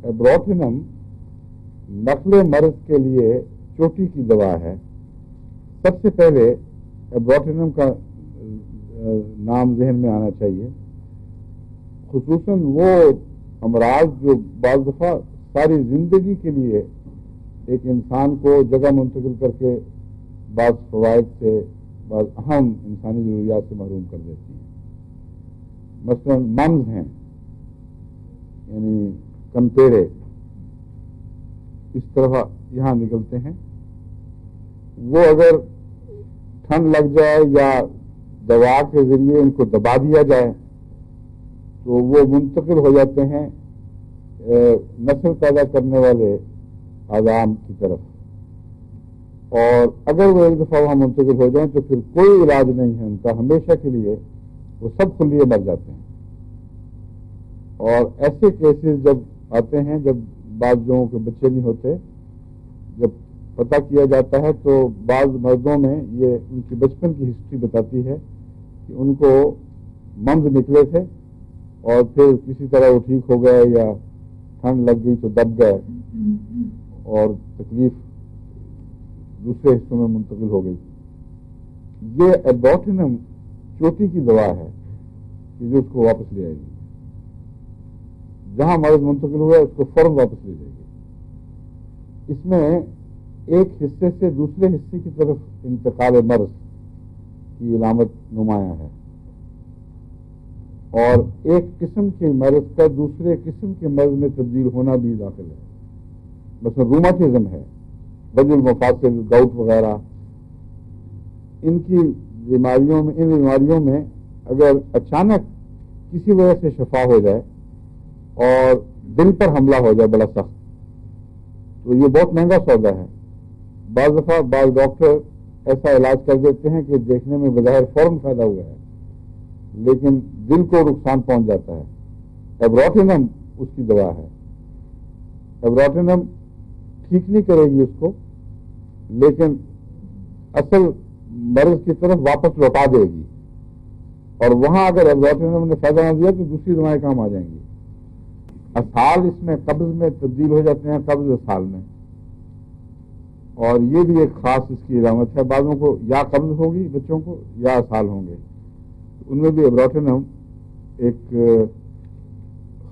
ایبروٹینم نقل مرض کے لیے چوٹی کی دوا ہے. سب سے پہلے ایبروٹینم کا نام ذہن میں آنا چاہیے. خصوصاً وہ امراض جو بعض دفعہ ساری زندگی کے لیے ایک انسان کو جگہ منتقل کر کے بعض فوائد سے بعض اہم انسانی ضروریات سے محروم کر دیتی ہیں. مثلا ممز ہیں یعنی کنپیڑے اس طرح یہاں نکلتے ہیں. وہ اگر ٹھنڈ لگ جائے یا دوا کے ذریعے ان کو دبا دیا جائے تو وہ منتقل ہو جاتے ہیں نسل پیدا کرنے والے عوام کی طرف. اور اگر وہ ایک دفعہ وہاں منتقل ہو جائیں تو پھر کوئی علاج نہیں ہے ان کا, ہمیشہ کے لیے وہ سب کلیے مر جاتے ہیں. اور ایسے کیسز جب آتے ہیں جب بعض لوگوں کے بچے نہیں ہوتے, جب پتہ کیا جاتا ہے تو بعض مردوں میں یہ ان کی بچپن کی ہسٹری بتاتی ہے کہ ان کو ممز نکلے تھے اور پھر کسی طرح وہ ٹھیک ہو گئے یا ٹھنڈ لگ گئی تو دب گئے اور تکلیف دوسرے حصوں میں منتقل ہو گئی. یہ ایبروٹینم چوٹی کی دوا ہے کہ جو اس کو واپس لے آئے گی. جہاں مرض منتقل ہوا ہے اس کو فوراً واپس لے جائے گی. اس میں ایک حصے سے دوسرے حصے کی طرف انتقال مرض کی علامت نمایاں ہے, اور ایک قسم کے مرض کا دوسرے قسم کے مرض میں تبدیل ہونا بھی داخل ہے. مثلا روماتزم ہے, وجع المفاصل, گاؤٹ وغیرہ, ان بیماریوں میں اگر اچانک کسی وجہ سے شفا ہو جائے اور دل پر حملہ ہو جائے بڑا سخت, تو یہ بہت مہنگا سودا ہے. بعض دفعہ بعض ڈاکٹر ایسا علاج کر دیتے ہیں کہ دیکھنے میں بظاہر فوراً فائدہ ہوا ہے لیکن دل کو نقصان پہنچ جاتا ہے. ایبروٹینم اس کی دوا ہے. ایبروٹینم ٹھیک نہیں کرے گی اس کو, لیکن اصل مرض کی طرف واپس لوٹا دے گی, اور وہاں اگر ایبروٹینم نے فائدہ نہ دیا تو دوسری دوائیں کام آ جائیں گی. اسال اس میں قبض میں تبدیل ہو جاتے ہیں, قبض اسال میں, اور یہ بھی ایک خاص اس کی علامت ہے. بعضوں کو یا قبض ہوگی بچوں کو یا اسال ہوں گے, ان میں بھی ایبروٹینم ایک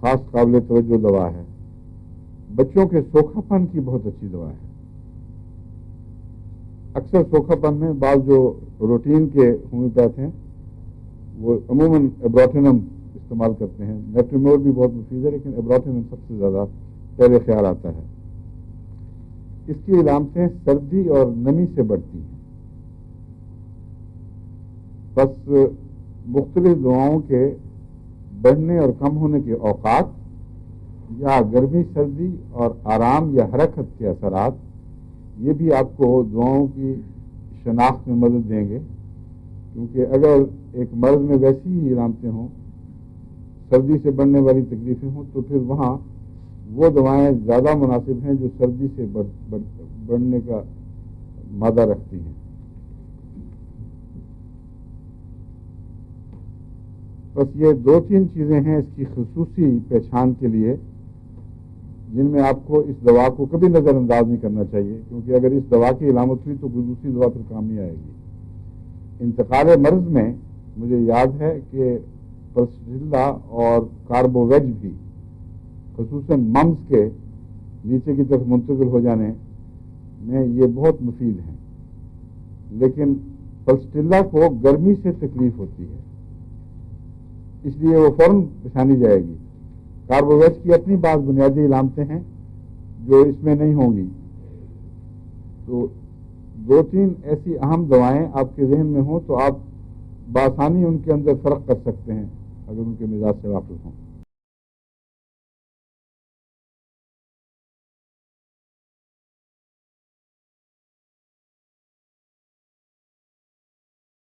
خاص قابل توجہ دوا ہے. بچوں کے سوکھا پن کی بہت اچھی دوا ہے. اکثر سوکھا پن میں بعض جو روٹین کے ہومیوپیتھ ہیں وہ عموماً ایبروٹینم استعمال کرتے ہیں. نیٹریمور بھی بہت مفید ہے لیکن ایبروٹینم سب سے زیادہ پہلے خیال آتا ہے. اس کی علامتیں سردی اور نمی سے بڑھتی ہیں. بس مختلف دواؤں کے بڑھنے اور کم ہونے کے اوقات یا گرمی سردی اور آرام یا حرکت کے اثرات یہ بھی آپ کو دواؤں کی شناخت میں مدد دیں گے, کیونکہ اگر ایک مرض میں ویسی ہی علامتیں ہوں, سردی سے بڑھنے والی تکلیفیں ہوں, تو پھر وہاں وہ دوائیں زیادہ مناسب ہیں جو سردی سے بڑھنے کا مادہ رکھتی ہیں. بس یہ 2-3 چیزیں ہیں اس کی خصوصی پہچان کے لیے جن میں آپ کو اس دوا کو کبھی نظر انداز نہیں کرنا چاہیے, کیونکہ اگر اس دوا کی علامت ہوئی تو کوئی دوسری دوا پھر کام نہیں آئے گی. انتقال مرض میں مجھے یاد ہے کہ پلسٹیلا اور کاربوویج بھی خصوصاً ممز کے نیچے کی طرف منتقل ہو جانے میں یہ بہت مفید ہیں. لیکن پلسٹیلا کو گرمی سے تکلیف ہوتی ہے, اس لیے وہ فوراً پہچانی جائے گی. کاربوویج کی اپنی بعض بنیادی علامتیں ہیں جو اس میں نہیں ہوں گی. تو 2-3 ایسی اہم دوائیں آپ کے ذہن میں ہوں تو آپ بآسانی ان کے اندر فرق کر سکتے ہیں اگر ان کے مزاج سے واقف ہوں.